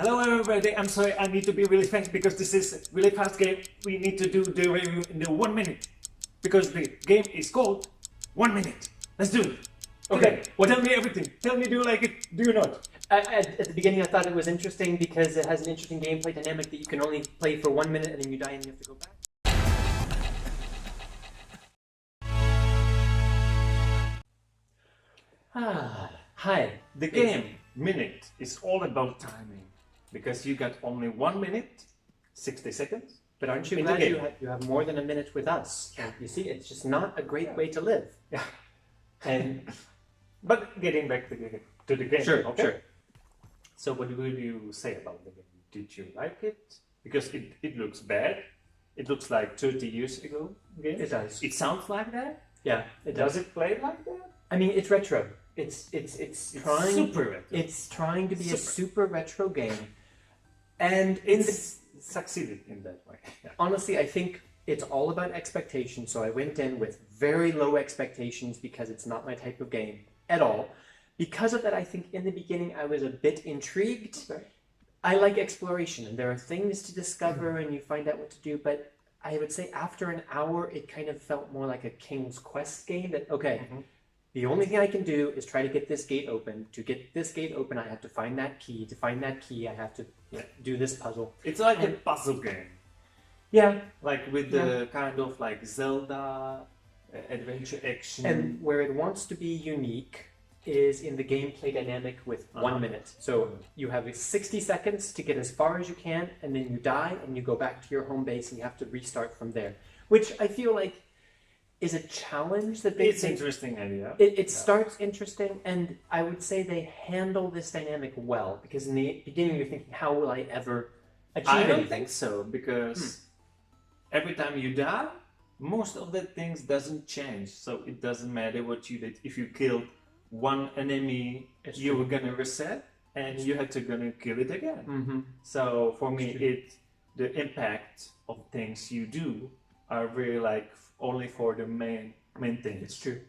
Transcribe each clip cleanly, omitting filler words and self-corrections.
Hello everybody, I'm sorry, I need to be really fast because this is a really fast game. We need to do the review in the 1 minute. Because the game is called 1 minute. Let's do it. Okay, tell me everything. Tell me, do you like it? Do you not? At the beginning I thought it was interesting because it has an interesting gameplay dynamic that you can only play for 1 minute and then you die and you have to go back. Hi. The game, Minit, is all about timing. Because you got only 1 minute, 60 seconds. But aren't you glad you have more than a minute with us? Yeah. You see, it's just not a great way to live. Yeah. And but getting back to the game. Sure, okay? sure. So what will you say about the game? Did you like it? Because it looks bad. It looks like 30 years ago game. It does. It sounds like that? Yeah, it does. Does it play like that? I mean, it's retro. It's trying super retro. It's trying to be a super retro game. And it's succeeded in that way. Yeah. Honestly, I think it's all about expectations. So I went in with very low expectations because it's not my type of game at all. Because of that, I think in the beginning I was a bit intrigued. Okay. I like exploration and there are things to discover and you find out what to do. But I would say after an hour, it kind of felt more like a King's Quest game that, okay, the only thing I can do is try to get this gate open. To get this gate open, I have to find that key. To find that key, I have to do this puzzle. It's like a puzzle game. Yeah. Like with the kind of like Zelda, adventure action. And where it wants to be unique is in the gameplay dynamic with 1 minute. So you have 60 seconds to get as far as you can, and then you die, and you go back to your home base, and you have to restart from there. Which I feel like is a challenge that they It's an interesting idea. It starts interesting, and I would say they handle this dynamic well, because in the beginning you're thinking, how will I ever achieve I don't anything? think so, because every time you die, most of the things doesn't change. So it doesn't matter what you did. If you killed one enemy, you were gonna reset, and you had to gonna kill it again. So for me, the impact of things you do are really like only for the main things. It's true.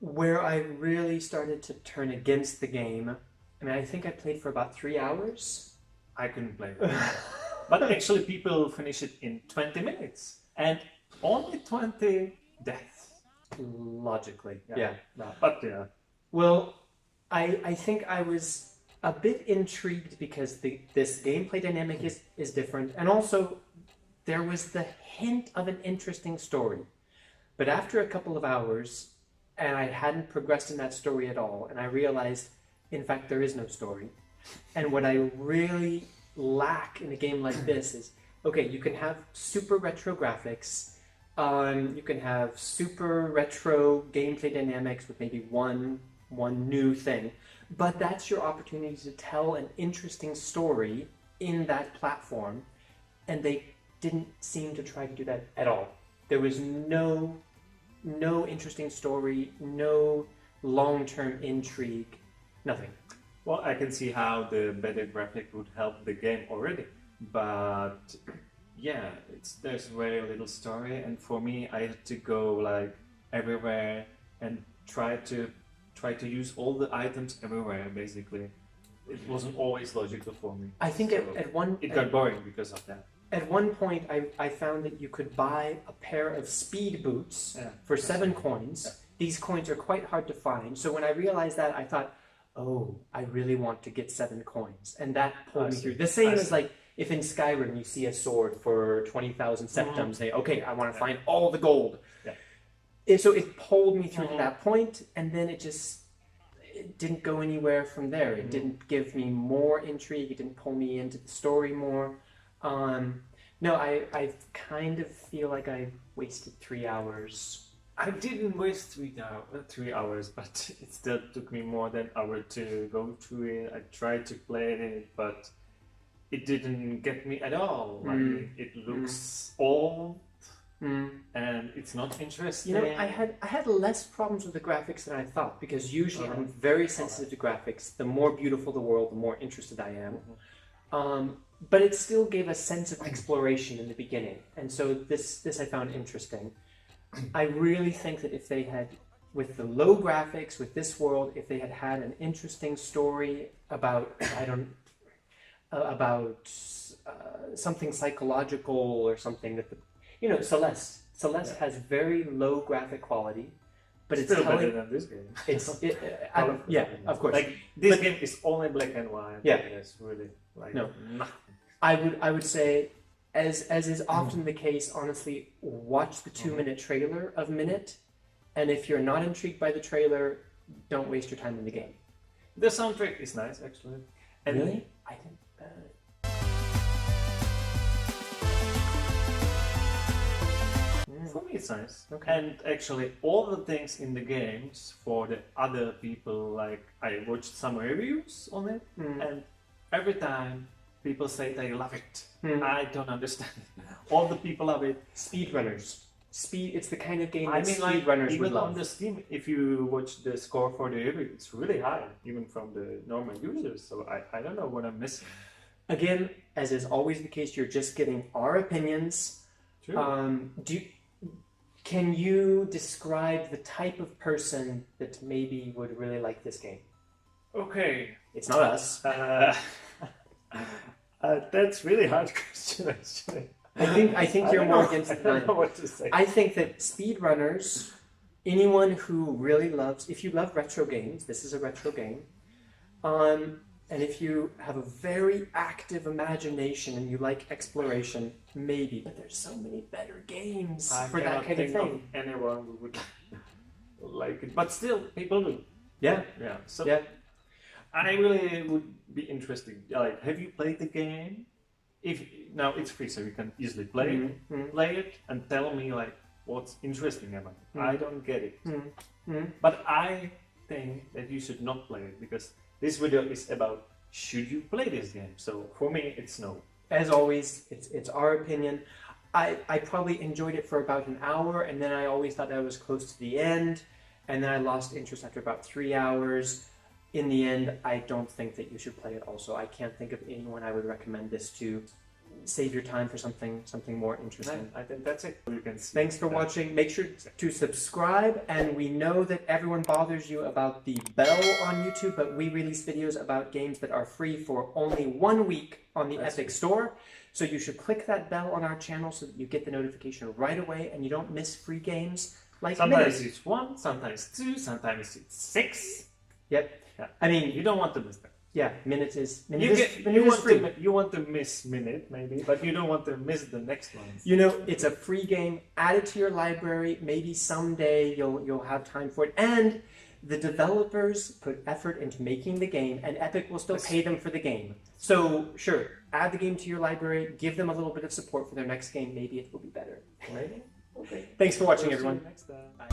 Where I really started to turn against the game, I mean, I think I played for about 3 hours. I couldn't play it. But actually people finish it in 20 minutes. And only 20 deaths. Logically, But yeah. Well, I think I was a bit intrigued because this gameplay dynamic is different. And also, there was the hint of an interesting story. But after a couple of hours, and I hadn't progressed in that story at all, and I realized, in fact, there is no story. And what I really lack in a game like this is, okay, you can have super retro graphics, you can have super retro gameplay dynamics with maybe one new thing, but that's your opportunity to tell an interesting story in that platform, and they didn't seem to try to do that at all. There was no interesting story, no long-term intrigue, nothing. Well, I can see how the better graphic would help the game already, but yeah, there's very little story, and for me, I had to go like everywhere and try to use all the items everywhere. Basically, it wasn't always logical for me. I think so it got boring because of that. At one point, I found that you could buy a pair of speed boots for 7 coins. Yeah. These coins are quite hard to find. So when I realized that, I thought, oh, I really want to get 7 coins. And that pulled me through. The same as like, if in Skyrim you see a sword for 20,000 septums, say, okay, I want to find all the gold. Yeah. So it pulled me through to that point, and then it didn't go anywhere from there. It didn't give me more intrigue. It didn't pull me into the story more. No, I kind of feel like I wasted 3 hours. I didn't waste 3 hours, but it still took me more than an hour to go through it. I tried to play it, but it didn't get me at all. Like, it looks old, and it's not interesting. You know, I had less problems with the graphics than I thought, because usually I'm very sensitive to graphics. The more beautiful the world, the more interested I am. But it still gave a sense of exploration in the beginning, and so this I found interesting. I really think that if they had, with the low graphics, with this world, if they had had an interesting story about, about something psychological or something that Celeste has very low graphic quality, but it's still telling, better than this game. Yeah, of course. Like this game is only black and white. Yeah. It's really like No. nothing. I would say, as is often the case, honestly, watch the 2-minute trailer of Minit, and if you're not intrigued by the trailer, don't waste your time in the game. The soundtrack is nice, actually. And Really? I think. For me, it's nice. Okay. And actually, all the things in the games for the other people, like I watched some reviews on it, and every time people say they love it, I don't understand. All the people love it. Speedrunners. It's the kind of game I that mean, like speedrunners would even on love. the Steam, if you watch the score for the review, it's really high, even from the normal users. So I don't know what I'm missing. Again, as is always the case, you're just getting our opinions. True. Can you describe the type of person that maybe would really like this game? Okay. It's not us. That's really hard question, actually. I think you're more against I the don't know what to say. I think that speedrunners, anyone who really loves, if you love retro games, this is a retro game, and if you have a very active imagination and you like exploration, maybe, but there's so many better games for that kind of thing. Anyone who would like it, but still, people do. Yeah. Yeah. So Yeah. I really would be interested. Like, have you played the game? If now it's free, so you can easily play it. Play it and tell me like what's interesting about it. I don't get it, but I think that you should not play it because this video is about should you play this game. So for me, it's no. As always, it's our opinion. I probably enjoyed it for about an hour, and then I always thought I was close to the end, and then I lost interest after about 3 hours. In the end, I don't think that you should play it also. I can't think of anyone I would recommend this to. Save your time for something more interesting. I think that's it. You can see. Thanks for watching. Make sure to subscribe, and we know that everyone bothers you about the bell on YouTube, but we release videos about games that are free for only 1 week on the Epic Store. So you should click that bell on our channel so that you get the notification right away and you don't miss free games like Sometimes Minit. it's 1, sometimes 2, sometimes it's 6. Yep. Yeah. I mean, You don't want to miss that. yeah, Minit is You free. you want to miss Minute maybe, but you don't want to miss the next ones. You know, it's a free game. Add it to your library. Maybe someday you'll have time for it. And the developers put effort into making the game, and Epic will still pay them for the game. So sure, add the game to your library. Give them a little bit of support for their next game. Maybe it will be better. Maybe. Okay. Thanks for watching, See you everyone. next time. Bye.